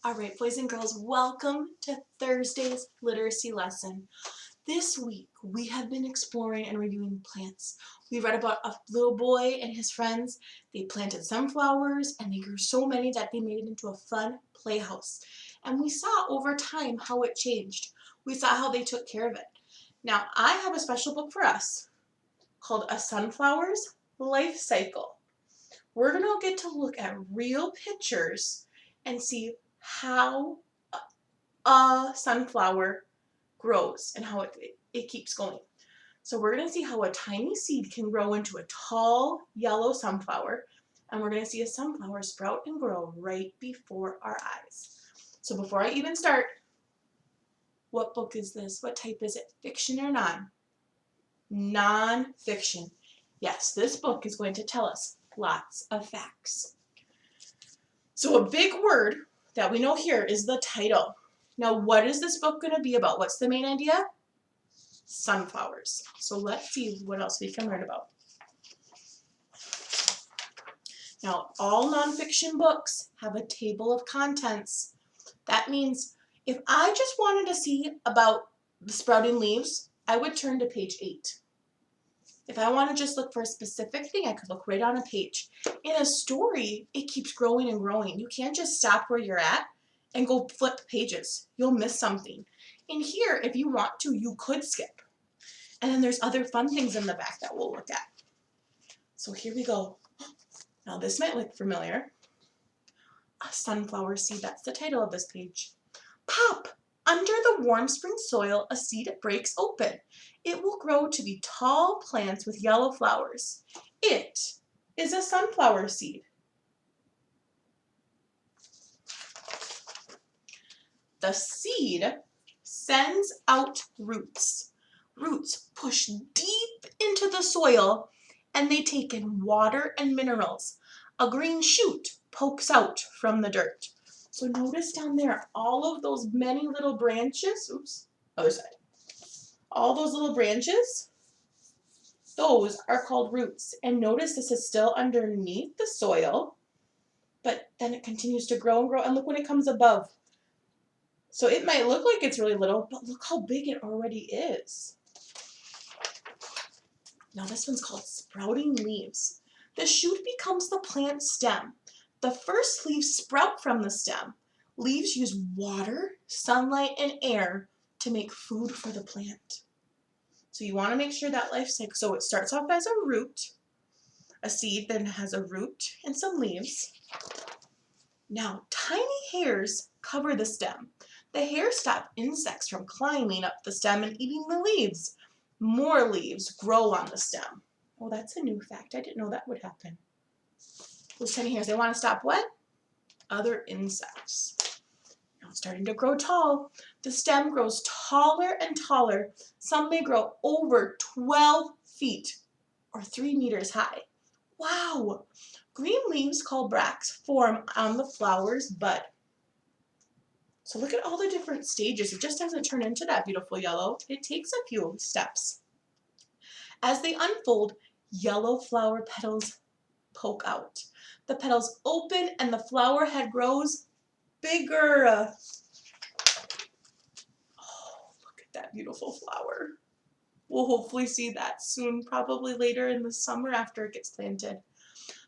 All right, boys and girls, welcome to Thursday's literacy lesson. This week, we have been exploring and reviewing plants. We read about a little boy and his friends. They planted sunflowers and they grew so many that they made it into a fun playhouse. And we saw over time how it changed. We saw how they took care of it. Now, I have a special book for us called A Sunflower's Life Cycle. We're going to get to look at real pictures and see how a sunflower grows and how it keeps going. So we're going to see how a tiny seed can grow into a tall yellow sunflower, and we're going to see a sunflower sprout and grow right before our eyes. So before I even start, what book is this? What type is it? Fiction or non? Non-fiction. Yes, this book is going to tell us lots of facts. So a big word that we know here is the title. Now, what is this book going to be about? What's the main idea? Sunflowers. So let's see what else we can learn about. Now, all nonfiction books have a table of contents. That means if I just wanted to see about the sprouting leaves, I would turn to page 8. If I want to just look for a specific thing, I could look right on a page. In a story, it keeps growing and growing. You can't just stop where you're at and go flip pages. You'll miss something. In here, if you want to, you could skip. And then there's other fun things in the back that we'll look at. So here we go. Now this might look familiar. A sunflower seed, that's the title of this page. Pop! Under the warm spring soil, a seed breaks open. It will grow to be tall plants with yellow flowers. It is a sunflower seed. The seed sends out roots. Roots push deep into the soil and they take in water and minerals. A green shoot pokes out from the dirt. So notice down there, all of those many little branches, oops, other side. All those little branches, those are called roots. And notice this is still underneath the soil, but then it continues to grow and grow. And look when it comes above. So it might look like it's really little, but look how big it already is. Now this one's called sprouting leaves. The shoot becomes the plant stem. The first leaves sprout from the stem. Leaves use water, sunlight, and air to make food for the plant. So you want to make sure that life cycle, so it starts off as a root, a seed, then has a root and some leaves. Now tiny hairs cover the stem. The hairs stop insects from climbing up the stem and eating the leaves. More leaves grow on the stem. Oh, that's a new fact. I didn't know that would happen. Those tiny hairs, they want to stop what? Other insects. Now it's starting to grow tall. The stem grows taller and taller. Some may grow over 12 feet or 3 meters high. Wow! Green leaves called bracts form on the flower's bud. So look at all the different stages. It just doesn't turn into that beautiful yellow. It takes a few steps. As they unfold, yellow flower petals poke out. The petals open and the flower head grows bigger. Oh, look at that beautiful flower. We'll hopefully see that soon, probably later in the summer after it gets planted.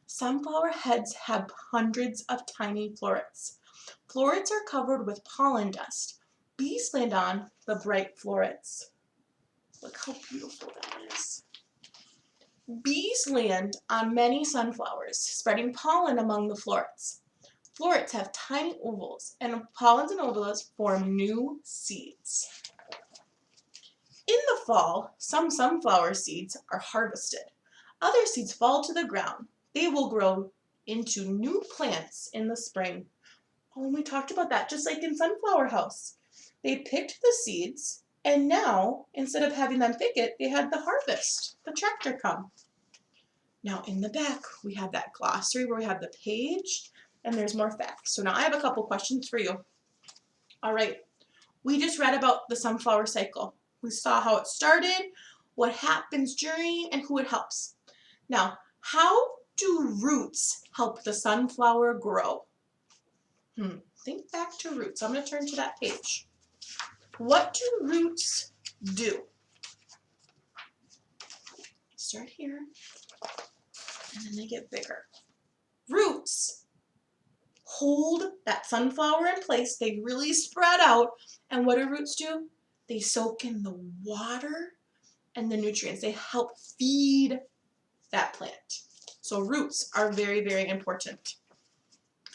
Sunflower heads have hundreds of tiny florets. Florets are covered with pollen dust. Bees land on the bright florets. Look how beautiful that is. Bees land on many sunflowers, spreading pollen among the florets. Florets have tiny ovals, and pollens and ovules form new seeds. In the fall, some sunflower seeds are harvested. Other seeds fall to the ground. They will grow into new plants in the spring. Oh, and we talked about that, just like in Sunflower House. They picked the seeds, and now, instead of having them pick it, they had the harvest, the tractor come. Now in the back, we have that glossary where we have the page, and there's more facts. So now I have a couple questions for you. All right, we just read about the sunflower cycle. We saw how it started, what happens during, and who it helps. Now, how do roots help the sunflower grow? think back to roots. I'm going to turn to that page. What do roots do? Start here, and then they get bigger. Roots hold that sunflower in place. They really spread out. And what do roots do? They soak in the water and the nutrients. They help feed that plant. So roots are very, very important.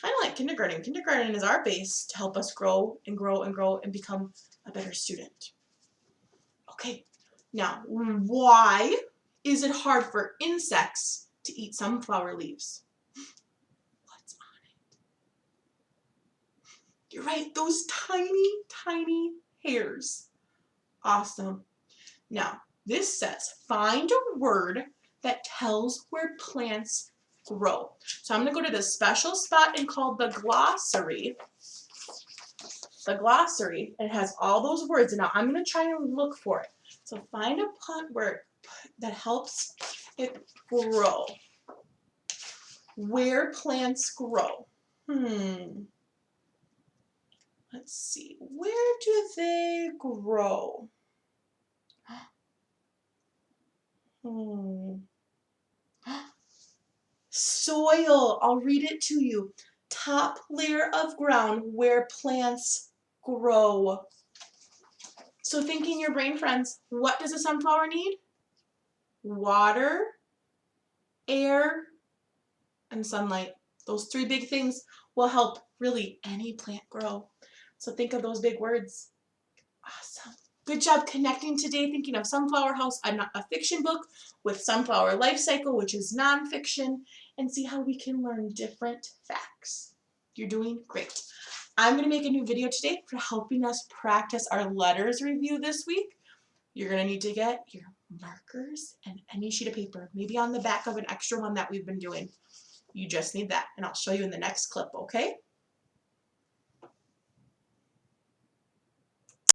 Kind of like kindergarten. Kindergarten is our base to help us grow and grow and grow and become a better student. Okay, now why is it hard for insects to eat sunflower leaves? What's on it? You're right, those tiny, tiny hairs. Awesome. Now, this says, find a word that tells where plants grow. So I'm going to go to this special spot and called the glossary. The glossary, it has all those words, and now I'm going to try and look for it. So find a plant word that helps it grow. Where plants grow. Let's see. Where do they grow? Soil. I'll read it to you. Top layer of ground where plants grow. So think in your brain, friends, what does a sunflower need? Water, air, and sunlight. Those three big things will help really any plant grow. So think of those big words. Awesome. Good job connecting today, thinking of Sunflower House, a fiction book, with Sunflower Life Cycle, which is nonfiction, and see how we can learn different facts. You're doing great. I'm going to make a new video today for helping us practice our letters review this week. You're going to need to get your markers and any sheet of paper, maybe on the back of an extra one that we've been doing. You just need that, and I'll show you in the next clip, okay?